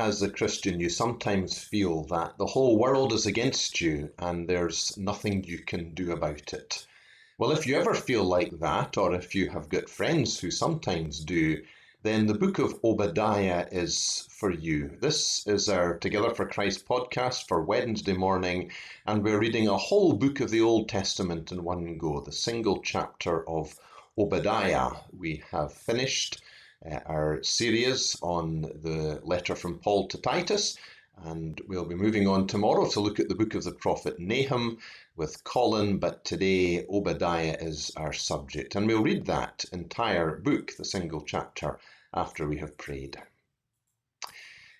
as a Christian, you sometimes feel that the whole world is against you and there's nothing you can do about it. Well, if you ever feel like that, or if you have got friends who sometimes do, then the book of Obadiah is for you. This is our Together for Christ podcast for Wednesday morning, and we're reading a whole book of the Old Testament in one go, the single chapter of Obadiah. We have finished our series on the letter from Paul to Titus, and we'll be moving on tomorrow to look at the book of the prophet Nahum with Colin, but today Obadiah is our subject, and we'll read that entire book, the single chapter, after we have prayed.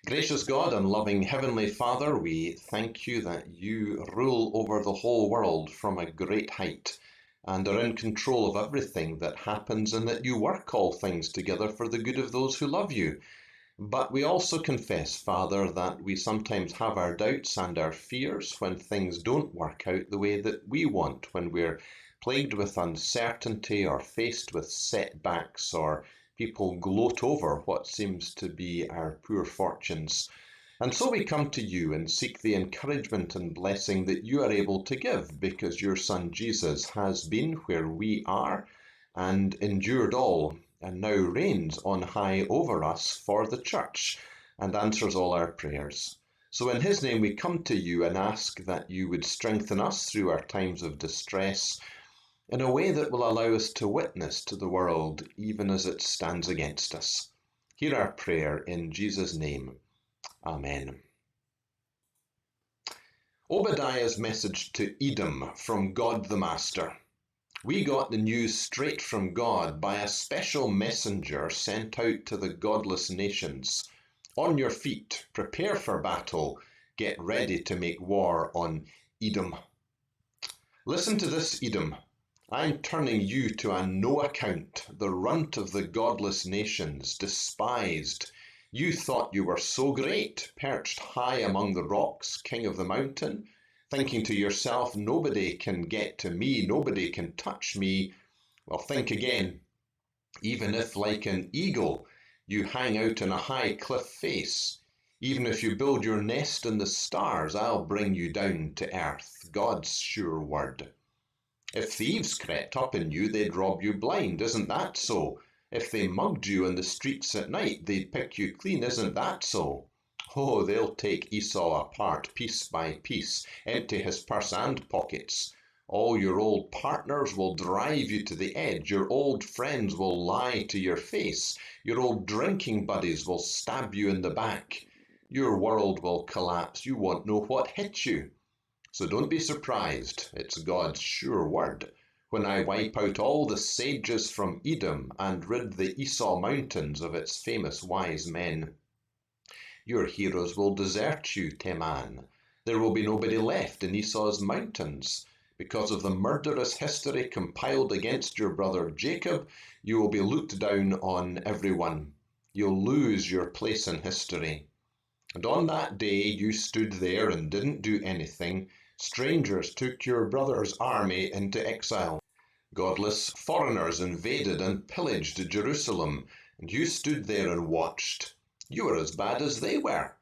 Gracious God and loving Heavenly Father, we thank you that you rule over the whole world from a great height and are in control of everything that happens, and that you work all things together for the good of those who love you. But we also confess, Father, that we sometimes have our doubts and our fears when things don't work out the way that we want, when we're plagued with uncertainty or faced with setbacks, or people gloat over what seems to be our poor fortunes. And so we come to you and seek the encouragement and blessing that you are able to give, because your Son Jesus has been where we are and endured all, and now reigns on high over us for the church and answers all our prayers. So in his name we come to you and ask that you would strengthen us through our times of distress in a way that will allow us to witness to the world even as it stands against us. Hear our prayer in Jesus' name. Amen. Obadiah's message to Edom from God the Master. We got the news straight from God by a special messenger sent out to the godless nations. On your feet, prepare for battle, get ready to make war on Edom. Listen to this, Edom. I'm turning you to a no account, the runt of the godless nations, despised. You thought you were so great, perched high among the rocks, king of the mountain, thinking to yourself, nobody can get to me, nobody can touch me. Well, think again. Even if, like an eagle, you hang out in a high cliff face, even if you build your nest in the stars, I'll bring you down to earth, God's sure word. If thieves crept up on you, they'd rob you blind, isn't that so? If they mugged you in the streets at night, they'd pick you clean, isn't that so? Oh, they'll take Esau apart piece by piece, empty his purse and pockets. All your old partners will drive you to the edge, your old friends will lie to your face, your old drinking buddies will stab you in the back. Your world will collapse, you won't know what hit you. So don't be surprised, it's God's sure word, when I wipe out all the sages from Edom and rid the Esau mountains of its famous wise men. Your heroes will desert you, Teman. There will be nobody left in Esau's mountains. Because of the murderous history compiled against your brother Jacob, you will be looked down on everyone. You'll lose your place in history. And on that day you stood there and didn't do anything. Strangers took your brother's army into exile. Godless foreigners invaded and pillaged Jerusalem, and you stood there and watched. You were as bad as they were.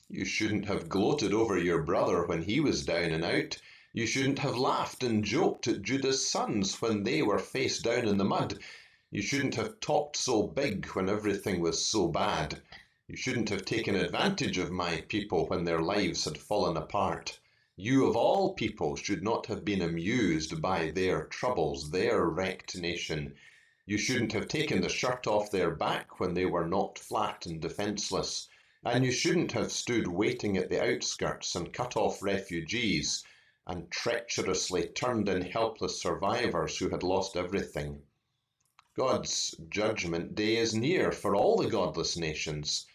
You shouldn't have gloated over your brother when he was down and out. You shouldn't have laughed and joked at Judah's sons when they were face down in the mud. You shouldn't have talked so big when everything was so bad. You shouldn't have taken advantage of my people when their lives had fallen apart. You of all people should not have been amused by their troubles, their wrecked nation. You shouldn't have taken the shirt off their back when they were knocked flat and defenceless. And you shouldn't have stood waiting at the outskirts and cut off refugees and treacherously turned in helpless survivors who had lost everything. God's judgment day is near for all the godless nations.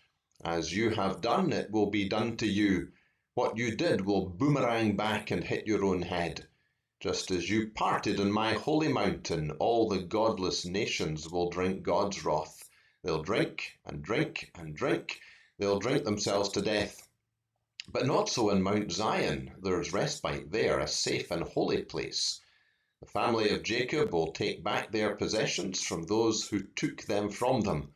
As you have done, it will be done to you. What you did will boomerang back and hit your own head. Just as you parted in my holy mountain, all the godless nations will drink God's wrath. They'll drink and drink and drink. They'll drink themselves to death. But not so in Mount Zion. There's respite there, a safe and holy place. The family of Jacob will take back their possessions from those who took them from them.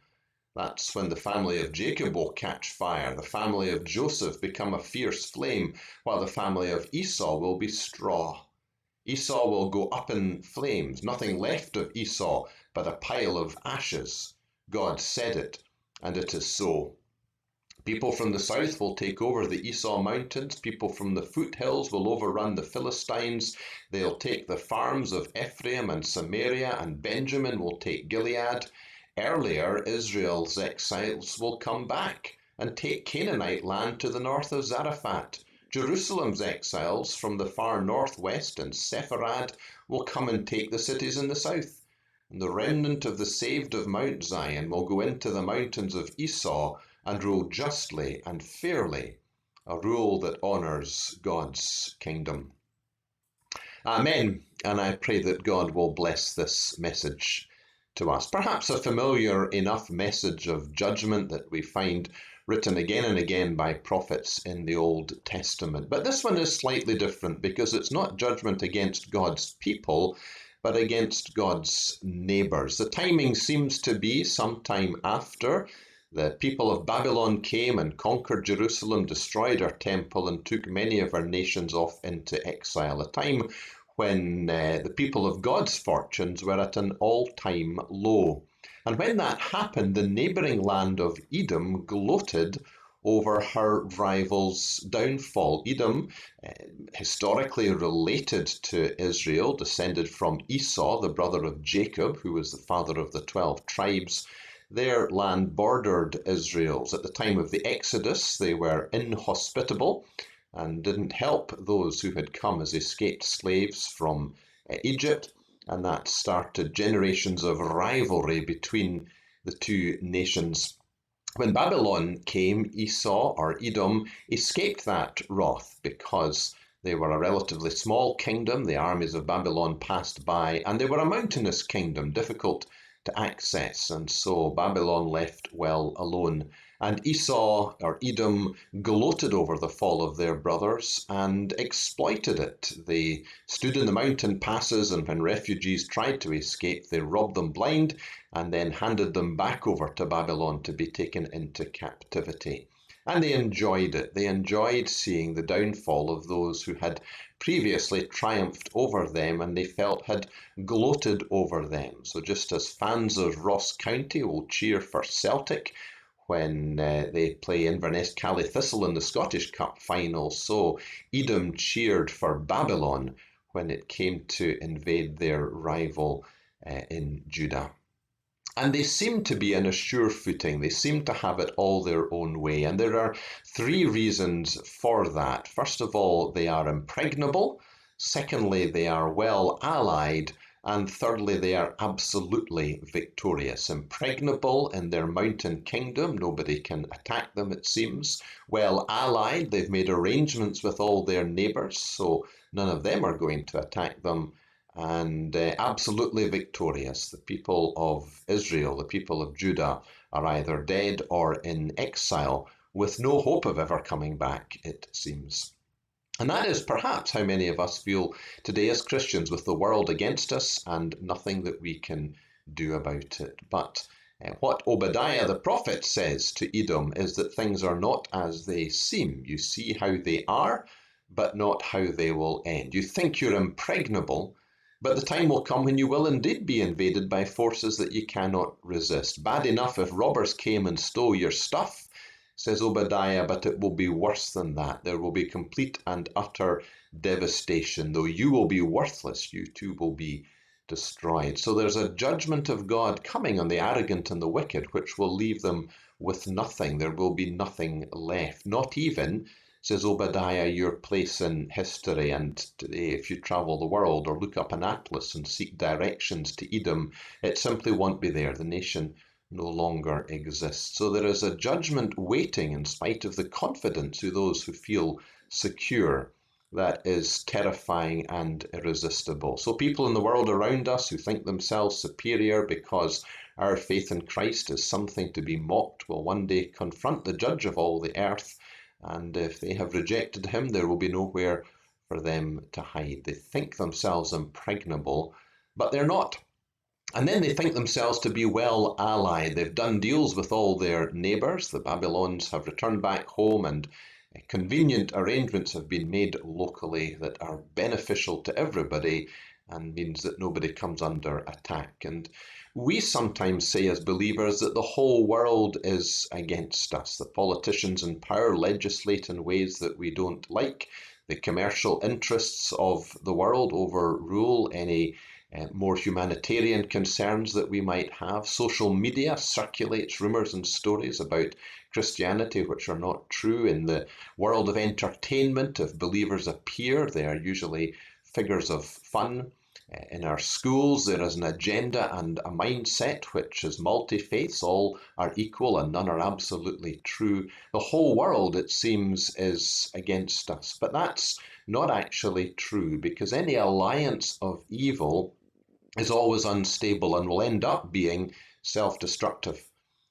That's when the family of Jacob will catch fire, the family of Joseph become a fierce flame, while the family of Esau will be straw. Esau will go up in flames, nothing left of Esau but a pile of ashes. God said it, and it is so. People from the south will take over the Esau mountains. People from the foothills will overrun the Philistines. They'll take the farms of Ephraim and Samaria, and Benjamin will take Gilead. Earlier, Israel's exiles will come back and take Canaanite land to the north of Zarephath. Jerusalem's exiles from the far northwest and Sepharad will come and take the cities in the south. And the remnant of the saved of Mount Zion will go into the mountains of Esau and rule justly and fairly, a rule that honours God's kingdom. Amen. And I pray that God will bless this message to us. Perhaps a familiar enough message of judgment that we find written again and again by prophets in the Old Testament. But this one is slightly different because it's not judgment against God's people, but against God's neighbours. The timing seems to be sometime after the people of Babylon came and conquered Jerusalem, destroyed our temple, and took many of our nations off into exile, a time when the people of God's fortunes were at an all-time low. And when that happened, the neighbouring land of Edom gloated over her rival's downfall. Edom, historically related to Israel, descended from Esau, the brother of Jacob, who was the father of the 12 tribes. Their land bordered Israel's. At the time of the Exodus, they were inhospitable and didn't help those who had come as escaped slaves from Egypt, and that started generations of rivalry between the two nations. When Babylon came, Esau, or Edom, escaped that wrath because they were a relatively small kingdom. The armies of Babylon passed by, and they were a mountainous kingdom, difficult to access, and so Babylon left well alone. And Esau, or Edom, gloated over the fall of their brothers and exploited it. They stood in the mountain passes, and when refugees tried to escape, they robbed them blind and then handed them back over to Babylon to be taken into captivity. And they enjoyed it. They enjoyed seeing the downfall of those who had previously triumphed over them and they felt had gloated over them. So just as fans of Ross County will cheer for Celtic when they play Inverness Cally Thistle in the Scottish Cup final, so Edom cheered for Babylon when it came to invade their rival in Judah. And they seem to be in a sure footing. They seem to have it all their own way. And there are three reasons for that. First of all, they are impregnable. Secondly, they are well allied. And thirdly, they are absolutely victorious. Impregnable in their mountain kingdom. Nobody can attack them, it seems. Well allied. They've made arrangements with all their neighbours, so none of them are going to attack them. And absolutely victorious. The people of Israel, the people of Judah, are either dead or in exile, with no hope of ever coming back, it seems. And that is perhaps how many of us feel today as Christians, with the world against us and nothing that we can do about it. But what Obadiah the prophet says to Edom is that things are not as they seem. You see how they are, but not how they will end. You think you're impregnable, but the time will come when you will indeed be invaded by forces that you cannot resist. Bad enough if robbers came and stole your stuff, says Obadiah, but it will be worse than that. There will be complete and utter devastation. Though you will be worthless, you too will be destroyed. So there's a judgment of God coming on the arrogant and the wicked, which will leave them with nothing. There will be nothing left, not even, says Obadiah, your place in history. And today, if you travel the world or look up an atlas and seek directions to Edom, it simply won't be there. The nation no longer exists. So there is a judgment waiting in spite of the confidence of those who feel secure. That is terrifying and irresistible. So people in the world around us who think themselves superior because our faith in Christ is something to be mocked will one day confront the judge of all the earth. And if they have rejected him, there will be nowhere for them to hide. They think themselves impregnable, but they're not. And then they think themselves to be well allied. They've done deals with all their neighbours. The Babylons have returned back home, and convenient arrangements have been made locally that are beneficial to everybody and means that nobody comes under attack. And we sometimes say as believers that the whole world is against us. The politicians in power legislate in ways that we don't like. The commercial interests of the world overrule any more humanitarian concerns that we might have. Social media circulates rumours and stories about Christianity which are not true. In the world of entertainment, if believers appear, they are usually figures of fun. In our schools, there is an agenda and a mindset which is multi-faiths, all are equal and none are absolutely true. The whole world, it seems, is against us. But that's not actually true, because any alliance of evil is always unstable and will end up being self-destructive.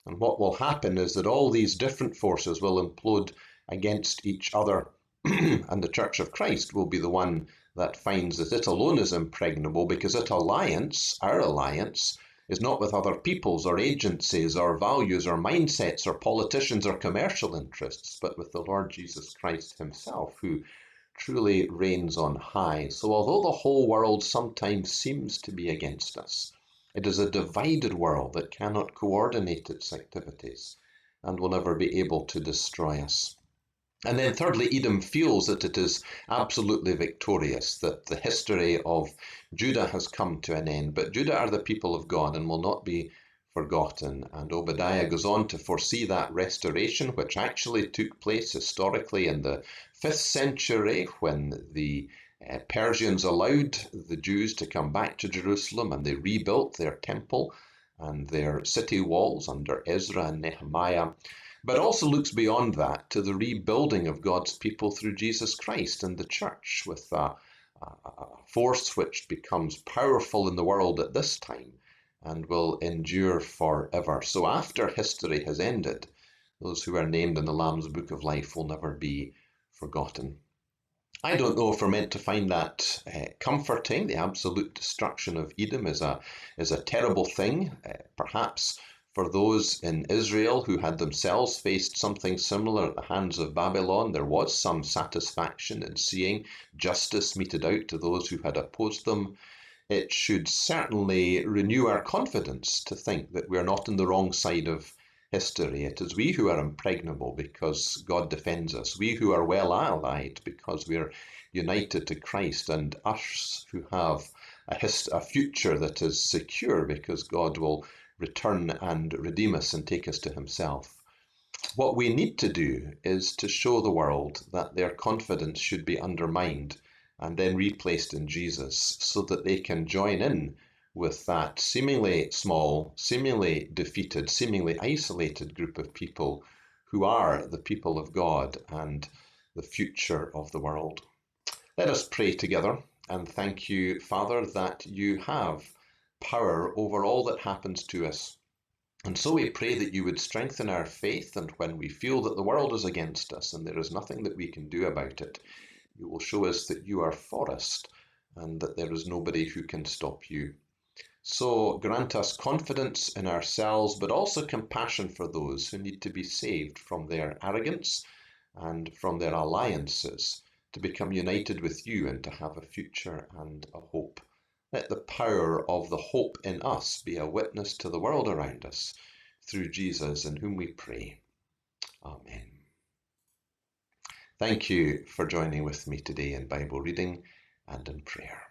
And what will happen is that all these different forces will implode against each other, and the Church of Christ will be the one that finds that it alone is impregnable, because its alliance, our alliance, is not with other peoples or agencies or values or mindsets or politicians or commercial interests, but with the Lord Jesus Christ himself, who truly reigns on high. So although the whole world sometimes seems to be against us, it is a divided world that cannot coordinate its activities and will never be able to destroy us. And then thirdly, Edom feels that it is absolutely victorious, that the history of Judah has come to an end. But Judah are the people of God and will not be forgotten. And Obadiah goes on to foresee that restoration, which actually took place historically in the 5th century, when the Persians allowed the Jews to come back to Jerusalem, and they rebuilt their temple and their city walls under Ezra and Nehemiah. But also looks beyond that to the rebuilding of God's people through Jesus Christ and the church, with a force which becomes powerful in the world at this time and will endure forever. So after history has ended, those who are named in the Lamb's Book of Life will never be forgotten. I don't know if we're meant to find that comforting. The absolute destruction of Edom is a terrible thing. Perhaps for those in Israel who had themselves faced something similar at the hands of Babylon, there was some satisfaction in seeing justice meted out to those who had opposed them. It should certainly renew our confidence to think that we're not on the wrong side of history. It is we who are impregnable because God defends us, we who are well allied because we're united to Christ, and us who have a future that is secure because God will return and redeem us and take us to himself. What we need to do is to show the world that their confidence should be undermined and then replaced in Jesus, so that they can join in with that seemingly small, seemingly defeated, seemingly isolated group of people who are the people of God and the future of the world. Let us pray together and thank you, Father, that you have power over all that happens to us. And so we pray that you would strengthen our faith, and when we feel that the world is against us and there is nothing that we can do about it, you will show us that you are for us and that there is nobody who can stop you. So grant us confidence in ourselves, but also compassion for those who need to be saved from their arrogance and from their alliances, to become united with you and to have a future and a hope. Let the power of the hope in us be a witness to the world around us, through Jesus, in whom we pray. Amen. Thank you for joining with me today in Bible reading and in prayer.